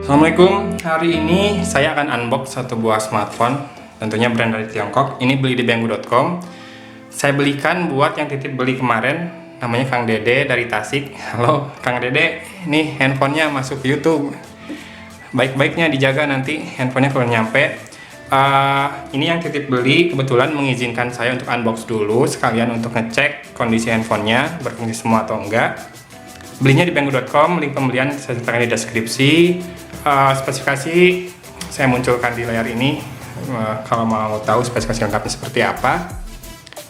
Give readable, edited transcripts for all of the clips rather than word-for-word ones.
Assalamualaikum, hari ini saya akan unbox satu buah smartphone, tentunya brand dari Tiongkok. Ini beli di banggood.com. Saya belikan buat yang titip beli kemarin, namanya Kang Dede dari Tasik. Halo Kang Dede, nih handphonenya masuk YouTube. Baik-baiknya dijaga nanti handphonenya kalau nyampe. Ini yang titip beli kebetulan mengizinkan saya untuk unbox dulu, sekalian untuk ngecek kondisi handphonenya, berfungsi semua atau enggak. Belinya di banggood.com, link pembelian saya sertakan di deskripsi. Spesifikasi saya munculkan di layar ini, kalau mau tahu spesifikasi lengkapnya seperti apa.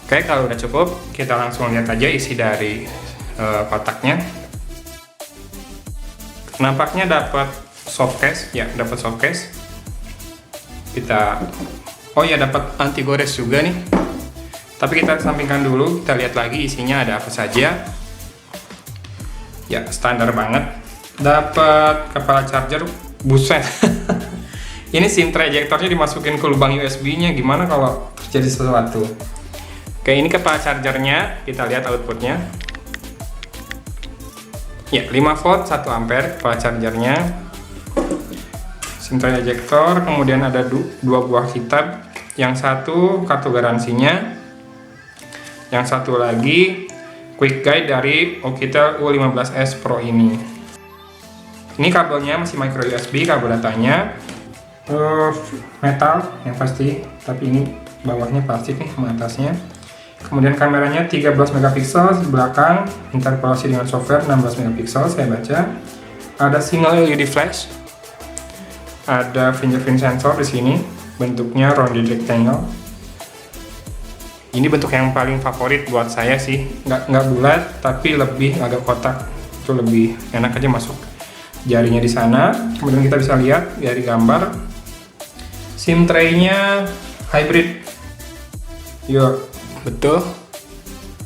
Oke, kalau udah cukup kita langsung lihat aja isi dari kotaknya. Nampaknya dapat softcase, ya dapat softcase. Dapat anti gores juga nih. Tapi kita sampingkan dulu, kita lihat lagi isinya ada apa saja. Ya standar banget. Dapat kepala charger, buset. Ini SIM trajektornya dimasukin ke lubang USB-nya, gimana kalau terjadi sesuatu. Oke, ini kepala chargernya, kita lihat outputnya. Ya, 5 volt 1 ampere kepala chargernya. SIM trajektor, kemudian ada dua buah kitab. Yang satu kartu garansinya, yang satu lagi quick guide dari Oukitel U15s Pro ini. Ini kabelnya masih micro USB, kabel datanya metal yang pasti, tapi ini bawahnya plastik nih sama atasnya. Kemudian kameranya 13 megapiksel di belakang, interpolasi dengan software 16 megapiksel saya baca. Ada single LED flash, ada fingerprint sensor di sini, bentuknya rounded rectangle. Ini bentuk yang paling favorit buat saya sih, nggak bulat tapi lebih agak kotak, itu lebih enak aja masuk jarinya di sana. Kemudian kita bisa lihat dari gambar SIM tray-nya hybrid. Yuk, betul.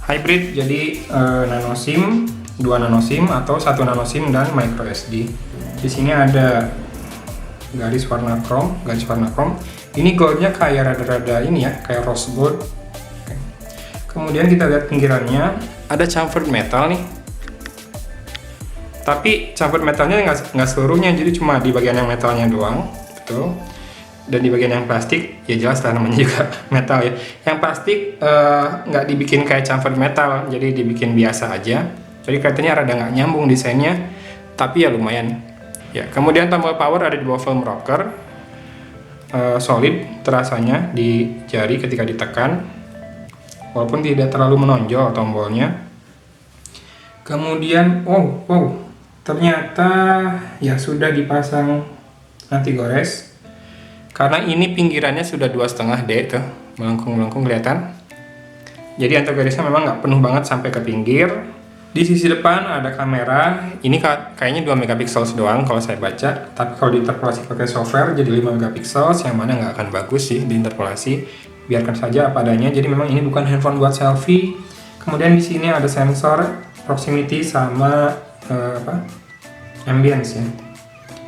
Hybrid, jadi nano SIM, 2 nano SIM atau 1 nano SIM dan micro SD. Di sini ada garis warna chrome. Ini goldnya kayak rada-rada ini ya, kayak rose gold. Kemudian kita lihat pinggirannya, ada chamfered metal nih. Tapi chamfered metalnya nggak seluruhnya, jadi cuma di bagian yang metalnya doang, betul. Dan di bagian yang plastik, ya jelas lah namanya juga metal ya. Yang plastik nggak dibikin kayak chamfered metal, jadi dibikin biasa aja. Jadi kelihatannya rada nggak nyambung desainnya, tapi ya lumayan. Ya, kemudian tombol power ada di bawah film rocker, solid terasanya di jari ketika ditekan, walaupun tidak terlalu menonjol tombolnya. Kemudian, ternyata ya sudah dipasang anti gores. Karena ini pinggirannya sudah 2,5D tuh, melengkung-melengkung kelihatan. Jadi anti goresnya memang nggak penuh banget sampai ke pinggir. Di sisi depan ada kamera. Ini kayaknya 2 megapiksel doang kalau saya baca. Tapi kalau diinterpolasi pakai software jadi 5 megapiksel, yang mana nggak akan bagus sih diinterpolasi. Biarkan saja apa adanya. Jadi memang ini bukan handphone buat selfie. Kemudian di sini ada sensor proximity sama ambience ya.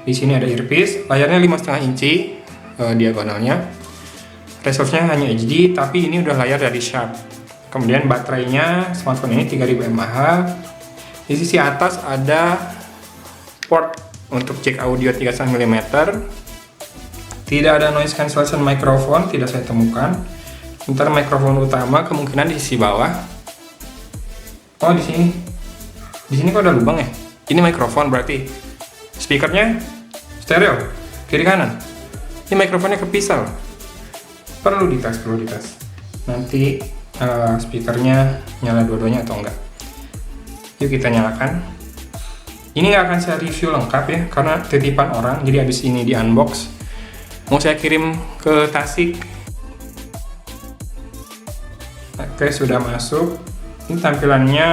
Di sini ada earpiece, layarnya 5,5 inci diagonalnya. Resolve-nya hanya HD, tapi ini udah layar dari Sharp. Kemudian baterainya smartphone ini 3000 mAh. Di sisi atas ada port untuk jack audio 3,5 mm. Tidak ada noise cancellation microphone, tidak saya temukan. Sementara mikrofon utama kemungkinan di sisi bawah. Oh, di sini. Di sini kok ada lubang ya? Ini mikrofon berarti. Speakernya stereo, kiri kanan. Ini mikrofonnya kepisah. Perlu dites. Nanti speakernya nyala dua-duanya atau enggak. Yuk kita nyalakan. Ini nggak akan saya review lengkap ya, karena titipan orang. Jadi habis ini di unbox, mau saya kirim ke Tasik. Oke, sudah masuk. Ini tampilannya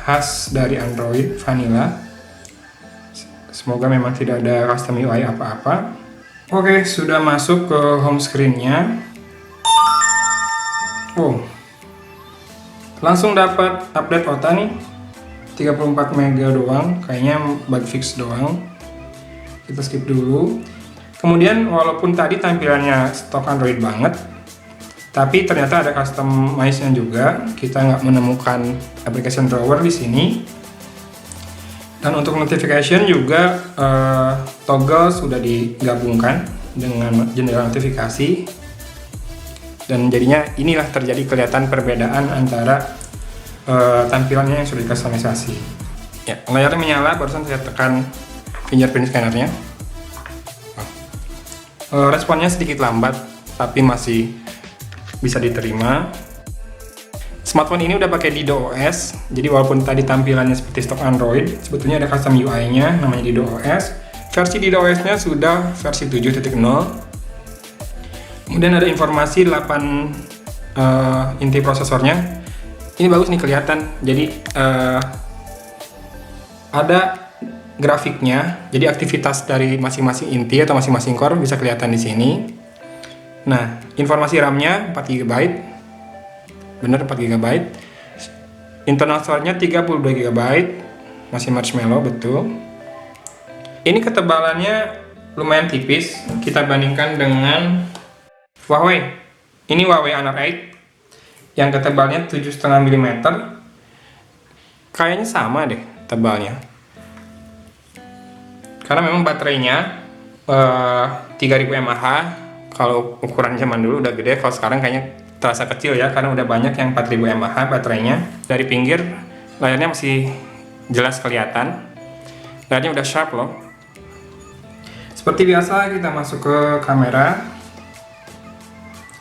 khas dari Android Vanilla. Semoga memang tidak ada custom UI apa-apa. Oke, sudah masuk ke home screen-nya. Langsung dapat update OTA nih. 34 MB doang, kayaknya bug fix doang. Kita skip dulu. Kemudian walaupun tadi tampilannya stok Android banget, tapi ternyata ada customize-nya juga. Kita nggak menemukan application drawer di sini. Dan untuk notification juga toggle sudah digabungkan dengan jendela notifikasi, dan jadinya inilah terjadi kelihatan perbedaan antara tampilannya yang sudah dikustomisasi. Ya, layarnya menyala, barusan saya tekan fingerprint scannernya. Responnya sedikit lambat, tapi masih bisa diterima. Smartphone ini udah pakai Dido OS, jadi walaupun tadi tampilannya seperti stok Android, sebetulnya ada custom UI-nya namanya Dido OS. Versi Dido OS-nya sudah versi 7.0. Kemudian ada informasi 8 inti prosesornya. Ini bagus nih kelihatan. Jadi ada grafiknya, jadi aktivitas dari masing-masing inti atau masing-masing core bisa kelihatan di sini. Nah, informasi RAM-nya 4 GB. Bener 4 GB. Internal storage-nya 32 GB. Masih marshmallow, betul. Ini ketebalannya lumayan tipis kita bandingkan dengan Huawei. Ini Huawei Honor 8 yang ketebalnya 7,5 mm. Kayaknya sama deh tebalnya. Karena memang baterainya 3000 mAh. Kalau ukuran zaman dulu udah gede, kalau sekarang kayaknya terasa kecil ya, karena udah banyak yang 4000 mAh baterainya. Dari pinggir layarnya masih jelas kelihatan, layarnya udah sharp loh. Seperti biasa kita masuk ke kamera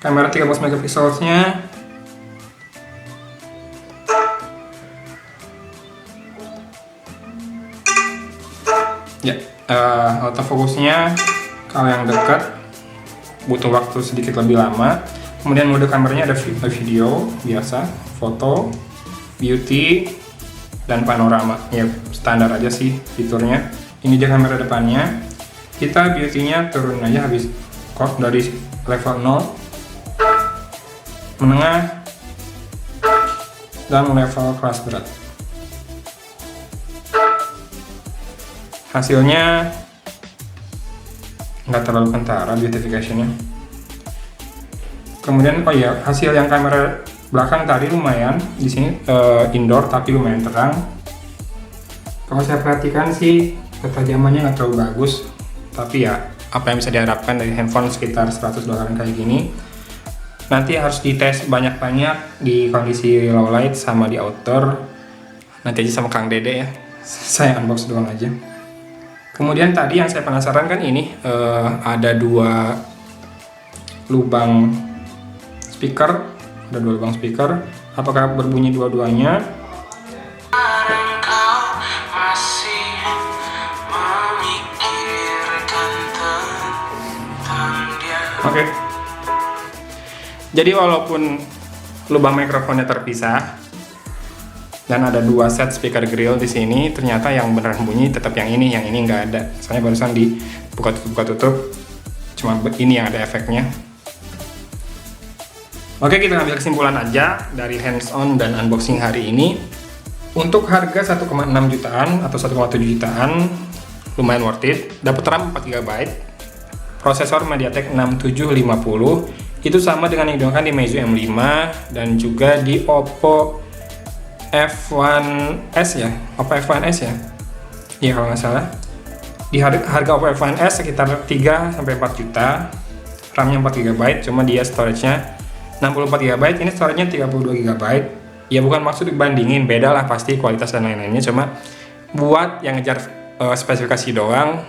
13 megapikselnya. Ya, autofocusnya kalau yang dekat butuh waktu sedikit lebih lama. Kemudian mode kameranya ada video biasa, foto, beauty, dan panorama. Ya standar aja sih fiturnya. Ini dia kamera depannya. Kita beauty-nya turun aja habis kok dari level 0, menengah, dan level kelas berat. Hasilnya nggak terlalu kentara beautification-nya. Kemudian hasil yang kamera belakang tadi lumayan di sini indoor tapi lumayan terang. Kalau saya perhatikan sih ketajamannya nggak terlalu bagus, tapi ya apa yang bisa diharapkan dari handphone sekitar $100 kayak gini. Nanti harus dites banyak-banyak di kondisi low light sama di outdoor. Nanti aja sama Kang Dede ya. Saya unbox doang aja. Kemudian tadi yang saya penasaran kan ini ada 2 lubang speaker, apakah berbunyi dua-duanya? Oke. Jadi walaupun lubang mikrofonnya terpisah dan ada 2 set speaker grill di sini, ternyata yang beneran bunyi tetap yang ini nggak ada. Soalnya barusan dibuka tutup, cuma ini yang ada efeknya. Oke, kita ambil kesimpulan aja dari hands-on dan unboxing hari ini. Untuk harga 1,6 jutaan atau 1,7 jutaan lumayan worth it. Dapat RAM 4 GB, prosesor MediaTek 6750, itu sama dengan yang digunakan di Meizu M5 dan juga di Oppo F1S ya, Oppo F1S ya. Iya kalau nggak salah. Di harga Oppo F1S sekitar 3-4 juta. RAM-nya 4 GB, cuma dia storage-nya 64 GB, ini storage-nya 32 GB. Ya bukan maksud dibandingin, beda lah pasti kualitas dan lain-lainnya, cuma buat yang ngejar spesifikasi doang,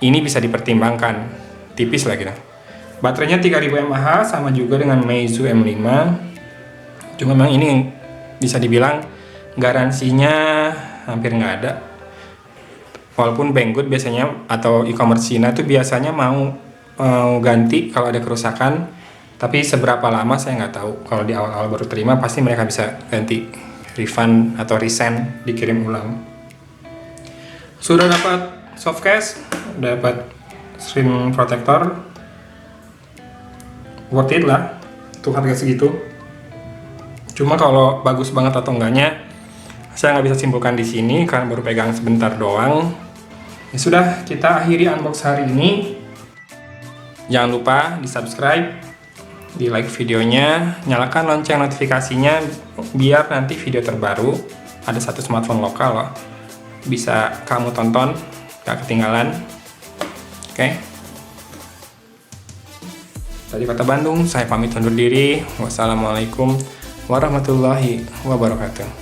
ini bisa dipertimbangkan, tipis lah gitu. Baterainya 3000 mAh, sama juga dengan Meizu M5. Cuma memang ini bisa dibilang garansinya hampir nggak ada. Walaupun Banggood biasanya atau e-commerce Cina tuh biasanya mau ganti kalau ada kerusakan. Tapi seberapa lama saya nggak tahu. Kalau di awal-awal baru terima pasti mereka bisa ganti, refund atau resend, dikirim ulang. Sudah dapat softcase, dapat screen protector, worth it lah untuk harga segitu. Cuma kalau bagus banget atau enggaknya saya nggak bisa simpulkan di sini karena baru pegang sebentar doang. Ya sudah, kita akhiri unbox hari ini. Jangan lupa di subscribe, di like videonya, nyalakan lonceng notifikasinya biar nanti video terbaru, ada 1 smartphone lokal loh, bisa kamu tonton, gak ketinggalan. Oke. Dari Kota Bandung, saya pamit undur diri. Wassalamualaikum warahmatullahi wabarakatuh.